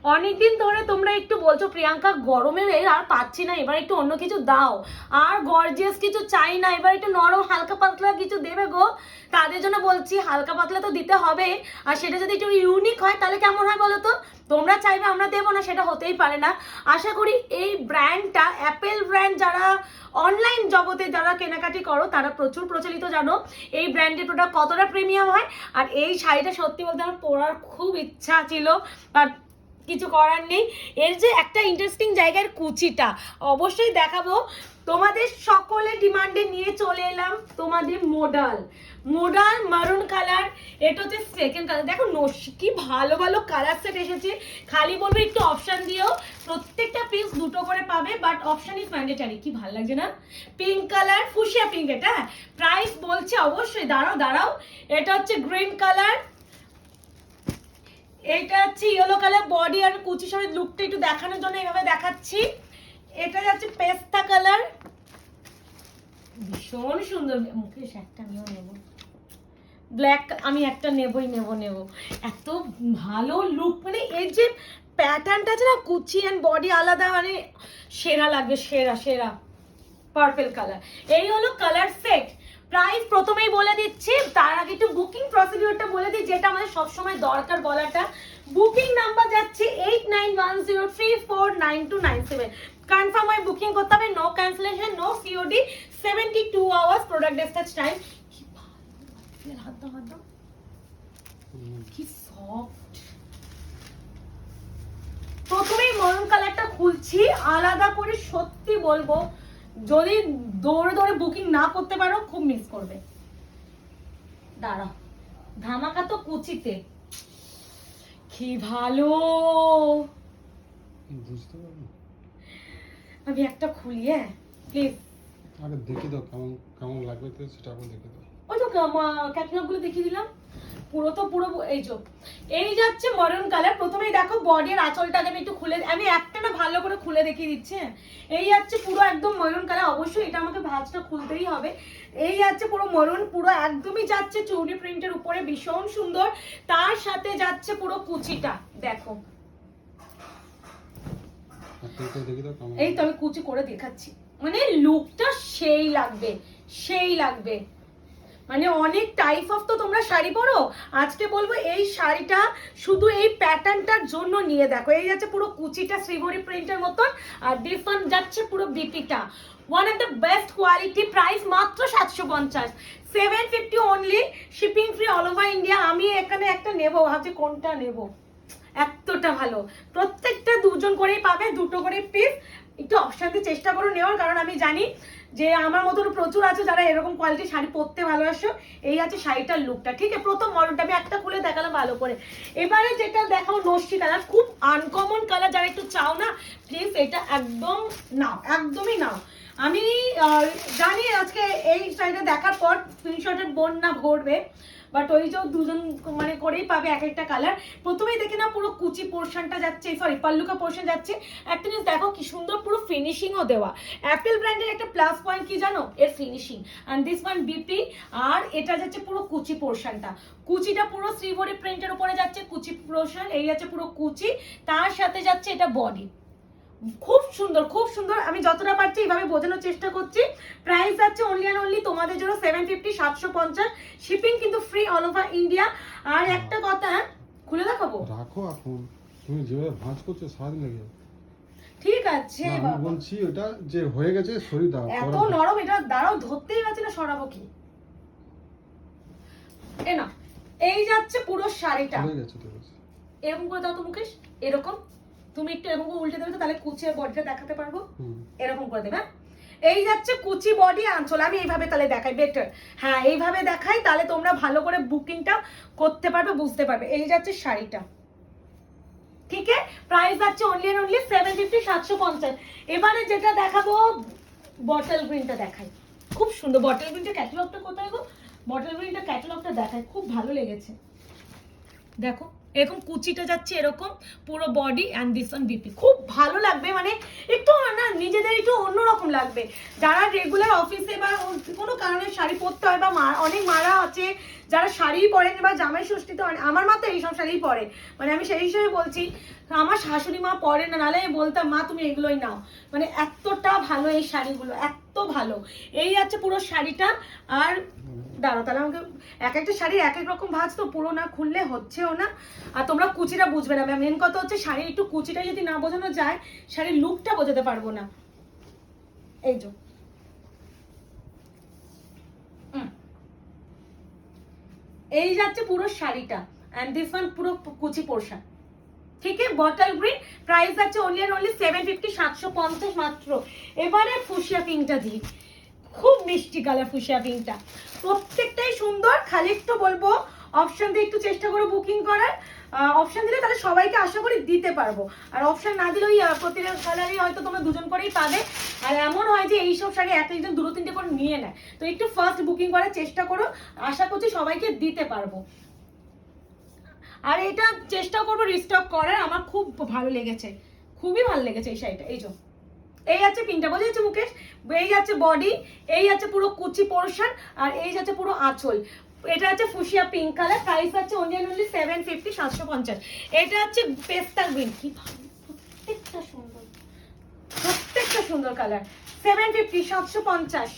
অনেকদিন ধরে তোমরা একটু বলছো প্রিয়াঙ্কা গরমে আর পাচ্ছি না, এবার একটু অন্য কিছু দাও, আর গর্জিয়াস কিছু চাই না, এবার একটু নরম হালকা পাতলা কিছু দেবে গো। তাদের জন্য বলছি হালকা পাতলা তো দিতে হবে, আর সেটা যদি একটু ইউনিক হয় তাহলে কেমন হয় বলো তো। তোমরা চাইবে আমরা দেবো না, সেটা হতেই পারে না। আশা করি এই ব্র্যান্ডটা, অ্যাপেল ব্র্যান্ড, যারা অনলাইন জগতে যারা কেনাকাটি করো তারা প্রচুর প্রচলিত, জানো এই ব্র্যান্ডের প্রোডাক্ট কতটা প্রিমিয়াম হয়। আর এই শাড়িটা সত্যি বলতে আমার পরার খুব ইচ্ছা ছিল, বাট কিছু করার নেই। এর যে একটা ইন্টারেস্টিং জায়গার কুচিটা অবশ্যই দেখাবো তোমাদের সকলের ডিমান্ডে নিয়ে চলে এলাম। তোমাদের মোডাল মারুন কালার, এটা হচ্ছে সেকেন্ড কালার। দেখো কি ভালো ভালো কালার সেট এসেছে। খালি বলবো একটু অপশন দিও, প্রত্যেকটা পিস দুটো করে পাবে, বাট অপশন ইজ ম্যান্ডেটারি। কি ভালো লাগছে না, পিঙ্ক কালার, ফুশিয়া পিঙ্ক। এটা প্রাইস বলছে অবশ্যই, দাঁড়াও এটা হচ্ছে গ্রিন কালার, এটা হচ্ছে ইয়েলো কালার। বডি আর কুচি সহ লুকটা একটু দেখানোর জন্য এইভাবে দেখাচ্ছি। এটা যাচ্ছে পেস্তা কালার, ভীষণ সুন্দর। মুকেশ একটা আমিও নেব, ব্ল্যাক আমি একটা নেবই নেব। এত ভালো লুক, মানে এই যে প্যাটার্নটা আছে না, কুচি অ্যান্ড বডি আলাদা, মানে সেরা লাগবে, সেরা পার্পল কালার। এই হলো কালার সেট। প্রাইস প্রথমেই বলে দিচ্ছি, তার আগে একটু বুকিং প্রসিডিউরটা বলে দিই, যেটা আমাদের সবসময় দরকার বলাটা। বুকিং নাম্বার যাচ্ছে 8910349297। কনফার্ম হয়ে বুকিং করতে হবে, no cancellation, no COD, 72 hours product dispatch time. কি ভালো, হাত দাও, কি সফট। প্রথমেই মরুন কালারটা খুলছি আলাদা করে, সত্যি বলবো যদি দৌড়ে বুকিং না করতে পারো খুব মিস করবে। দাঁড়াও, ধামাকা তো কুচিতে, কি ভালো। বুঝতে পারবো আমি একটা খুলি, হ্যাঁ প্লিজ। আগে দেখি দাও কেমন লাগবে, তো সেটা আগে দেখে দাও। ওই তো ক্যাটালগ গুলো দেখিয়ে দিলাম, পুরো এই যাচ্ছে মরুন কালার। প্রথমেই দেখো বডির আঁচলটাকে আমি একটু খুলে, আমি একটা না ভালো করে খুলে দেখিয়ে দিচ্ছি। এই যাচ্ছে পুরো একদম মরুন কালার, অবশ্যই এটা আমাকে ভাঁজটা খুলতেই হবে। এই যাচ্ছে পুরো মরুন, পুরো একদমই যাচ্ছে চৌনি প্রিন্টের উপরে, ভীষণ সুন্দর। তার সাথে যাচ্ছে পুরো কুচিটা, দেখো এই তো আমি কুচি করে দেখাচ্ছি, মানে লুকটা সেই লাগবে। মানে অনেক টাইপ অফ তো তোমরা শাড়ি পরো, আজকে বলবো এই শাড়িটা শুধু এই প্যাটার্নটার জন্য নিয়ে দেখো। এই যাচ্ছে পুরো কুচিটা শ্রীবরী প্রিন্টের মতন, আর দিস ওয়ান যাচ্ছে পুরো বিপিটা, one of the best quality. Price মাত্র 750, 750 only, shipping free all over India. আমি এখানে একটা নেবো, ভাবছি কোনটা নেব, এতটা ভালো। প্রত্যেকটা দুজন করেই পাবে, দুটো করে পিস। একটু অপশন দিয়ে চেষ্টা করো নেওয়ার, কারণ আমি জানি যে আমার মতো প্রচুর আছে যারা এরকম কোয়ালিটি শাড়ি পরতে ভালোবাসো। এই আছে শাড়িটার লুকটা, ঠিক আছে। প্রথম মডেলটা আমি একটা খুলে দেখালাম ভালো করে। এবারে যেটা দেখাবো নস্যি কালার, খুব আনকমন কালার, যারা একটু চাও না প্লিজ এটা একদমই নাও। আমি জানি আজকে এই শাড়িটা দেখার পর স্ক্রিনশটের বন্যা ভরবে, বাট ওই যে দুজন মানে করেই পাবে এক একটা কালার। প্রথমেই দেখে না পুরো কুচি পোর্শনটা যাচ্ছে, সরি পাল্লুকা পোর্শন যাচ্ছে। একটা জিনিস দেখো কি সুন্দর পুরো ফিনিশিংও দেওয়া। অ্যাপেল ব্র্যান্ডের একটা প্লাস পয়েন্ট কি জানো, এর finishing. And this one BP, আর এটা যাচ্ছে পুরো কুচি পোর্শনটা, কুচিটা পুরো শ্রীবরী প্রিন্টের উপরে যাচ্ছে কুচি পোর্শন। এই যাচ্ছে পুরো কুচি, তার সাথে যাচ্ছে এটা বডি। খুব সুন্দর, আমি যতটা পারছি এইভাবে বোঝানোর চেষ্টা করছি। প্রাইস যাচ্ছে অনলি তোমাদের জন্য 750, 750, শিপিং কিন্তু ফ্রি অল ওভার ইন্ডিয়া। আর একটা কথা, খুলে দেখাবো, রাখো এখন, তুমি যেভাবে ভাঁজ করছো সারাদিন লেগে যাবে। ঠিক আছে আমি বলছি ওটা যে হয়ে গেছে সরি দাও, এত নরম, এটা দাঁড়াও ধরতেই পারছি না, সরাবো কি। এ না, এই যাচ্ছে পুরো শাড়িটা, হয়ে গেছে, ঠিক আছে। এরকম করে দাও তো মুকেশ, এরকম তুমি একটু এরকম করে উল্টে দেবে তো, তাহলে কুচি আর বডিটা দেখাতে পারবো। এরকম করে দেবে, এই যাচ্ছে কুচি বডি আঁচল। আমি এইভাবে তাহলে দেখাই বেটার, হ্যাঁ এইভাবে দেখাই, তাহলে তোমরা ভালো করে বুকিংটা করতে পারবে, বুঝতে পারবে। এই যাচ্ছে শাড়িটা, ঠিক আছে। প্রাইস যাচ্ছে অনলি 750, 750। এবারে যেটা দেখাবো বটল গ্রিনটা দেখাই, খুব সুন্দর। বটল গ্রিনটা ক্যাটালগটা কোথায় গো, বটল গ্রিনটা ক্যাটালগটা দেখাই, খুব ভালো লেগেছে। দেখো এরকম কুচিটা যাচ্ছে এরকম, পুরো body and this one BP, খুব ভালো লাগবে। মানে একটু না নিজেদের একটু অন্যরকম লাগবে, যারা রেগুলার অফিসে বা কোনো কারণে শাড়ি পরতে হয়, বা অনেক মারা আছে যারা শাড়ি পরেন, বা জামাই ষষ্ঠীতে আমার মা তো এইসব শাড়িই পরে, মানে আমি সেই হিসেবে বলছি। আমার শাশুড়ি মা পরে না, নাহলে আমি বলতাম মা তুমি এগুলোই নাও। মানে এতটা ভালো এই শাড়িগুলো, এত ভালো। এই আছে পুরো শাড়িটা। আর দাঁড়াও তাহলে আমাকে এক একটা শাড়ির এক এক রকম ভাঁজ, তো পুরো না খুললে হচ্ছেও না। আর তোমরা কুচিটা বুঝবে না, মেন কথা হচ্ছে শাড়ির একটু কুচিটা যদি না বোঝানো যায় শাড়ির লুকটা বোঝাতে পারবো না। এই যে এই যাচ্ছে পুরো শাড়িটা, এন্ড দিস ওয়ান পুরো কুচি পোর্শন। ঠিক আছে, বটল গ্রিন, প্রাইস আছে অনলি এন্ড অনলি 750, 750 মাত্র। এবারে ফুশিয়া পিঙ্কটা দিই, খুব মিষ্টি কালার ফুশিয়া পিঙ্কটা, প্রত্যেকটাই সুন্দর। খালি একটু বলবো অপশন দিয়ে একটু চেষ্টা করো বুকিং করার। অপশন দিলে তাহলে সবাইকে আশা করি দিতে পারবো, আর অপশন না দিলে ওই প্রতিটা কালারই হয়তো তোমরা দুজন করেই পাবে। আর এমন হয় যে এইসব শাড়ি এক একজন দুটো তিনটে করে নিয়ে নেয়, তো একটু ফার্স্ট বুকিং করার চেষ্টা করো, আশা করছি সবাইকে দিতে পারবো। আর এটা চেষ্টা করবো রিস্টক করার, আমার খুব ভালো লেগেছে, খুবই ভালো লেগেছে এই শাড়িটা। এই যে এই যাচ্ছে পিনটা, বোঝা যাচ্ছে মুকেশ? এই যাচ্ছে বডি, এই যাচ্ছে পুরো কুচি পোর্শন, আর এই যাচ্ছে পুরো আঁচল। এটা হচ্ছে ফুশিয়া পিঙ্ক কালার, প্রাইস আছে অনলি এন্ড অনলি 750, 750। এটা হচ্ছে পেস্তা গ্রিন, কি ভালো, প্রত্যেকটা সুন্দর, প্রত্যেকটা সুন্দর কালার। 750, 750।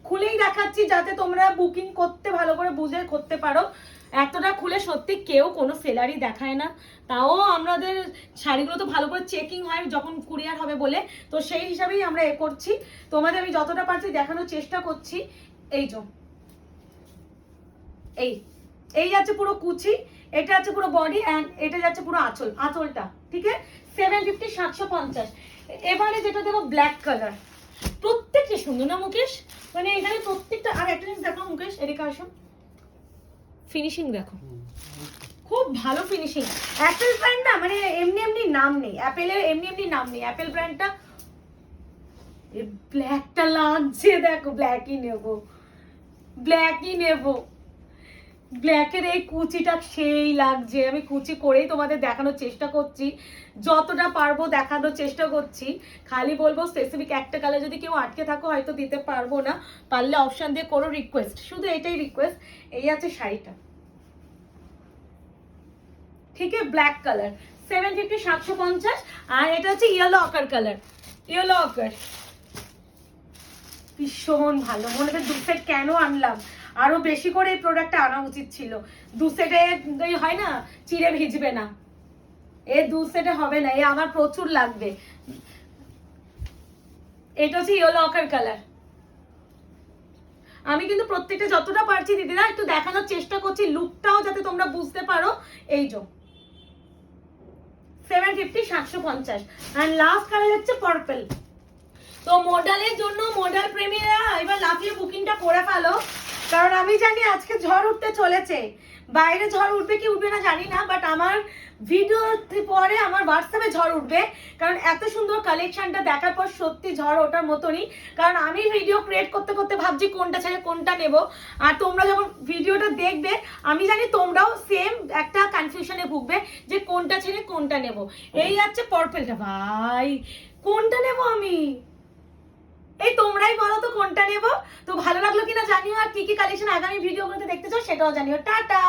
খুলেই দেখাচ্ছি যাতে তোমরা বুকিং করতে ভালো করে বুঝে করতে পারো। এতটা খুলে সত্যি কেউ কোনো সেলারই দেখায় না, তাও আমাদের শাড়িগুলো তো ভালো করে চেকিং হয় যখন কুরিয়ার হবে বলে, তো সেই হিসাবেই আমরা এ করছি। তোমাদের আমি যতটা পারছি দেখানোর চেষ্টা করছি। এই যে এই এই যাচ্ছে পুরো কুচি, এটা যাচ্ছে পুরো বডি, অ্যান্ড এটা যাচ্ছে পুরো আঁচল, আঁচলটা। ঠিক আছে, 750, 750। এবারে যেটা দেবো ব্ল্যাক কালার, প্রত্যেকটা সুন্দর না মুকেশ? মানে এখানে প্রত্যেকটা। আর একটা জিনিস দেখো মুকেশ, এদিকে আসো, ফিনিশিং দেখো, খুব ভালো ফিনিশিং। অ্যাপেল ব্র্যান্ড না, মানে এমনি এমনি নাম নেই অ্যাপেলের, এমনি এমনি নাম নেই অ্যাপেল ব্র্যান্ডটা। এই ব্ল্যাকটা লাগছে দেখো, ব্ল্যাকই নেব, ব্ল্যাকই নেব। ব্ল্যাকের এই কুচিটা সেই লাগছে, আমি কুচি করেই তোমাদের দেখানোর চেষ্টা করছি, যতটা পারবো দেখানোর চেষ্টা করছি। খালি বলবো স্পেসিফিক একটা কালার যদি কেউ আটকে থাকো হয়তো দিতে পারবো না, পারলে অপশন দিয়ে করো রিকোয়েস্ট, শুধু এটাই রিকোয়েস্ট। এই আছে শাড়িটা, ঠিক আছে, ব্ল্যাক কালার, 750, 750। আর এটা হচ্ছে ইয়েলো অকার কালার, ইয়েলো অকার, ভীষণ ভালো। মনে হয় দু সেট কেন আনলাম, আরো বেশি করে এই প্রোডাক্টটা আনা উচিত ছিল। দু সেটে হয় না, চিড়ে ভিজবে না, এ দু সেটে হবে না, এ আমার প্রচুর লাগবে। এটা হচ্ছে ইয়েলো অকার কালার। আমি কিন্তু প্রত্যেকটা যতটা পারছি দিদিরা একটু দেখানোর চেষ্টা করছি, লুকটাও যাতে তোমরা বুঝতে পারো। এই যে 750, 750। আর লাস্ট কালার হচ্ছে পার্পল। তো মডেলের জন্য মডেল প্রেমীরা এবার লাফিয়ে বুকিংটা করে ফেলো, কারণ আমি জানি আজকে ঝড় উঠতে চলেছে। বাইরে ঝড় উঠবে কি উঠবে না জানি না, বাট আমার ভিডিও পরে আমার হোয়াটসঅ্যাপে ঝড় উঠবে, কারণ এত সুন্দর কালেকশনটা দেখার পর সত্যি ঝড় ওঠার মতনই। কারণ আমি ভিডিও ক্রিয়েট করতে করতে ভাবছি কোনটা ছেড়ে কোনটা নেব, আর তোমরা যখন ভিডিওটা দেখবে আমি জানি তোমরাও সেম একটা কনফিউশনে ভুগবে যে কোনটা ছেড়ে কোনটা নেব। এই যাচ্ছে পার্পলটা, ভাই কোনটা নেব আমি, এই তোমরাই বলো তো কোনটা নেব। তো ভালো লাগলো কিনা জানিও, আর কি কি কালেকশন আগামী ভিডিওগুলোতে দেখতে চাও সেটাও জানিও। টাটা।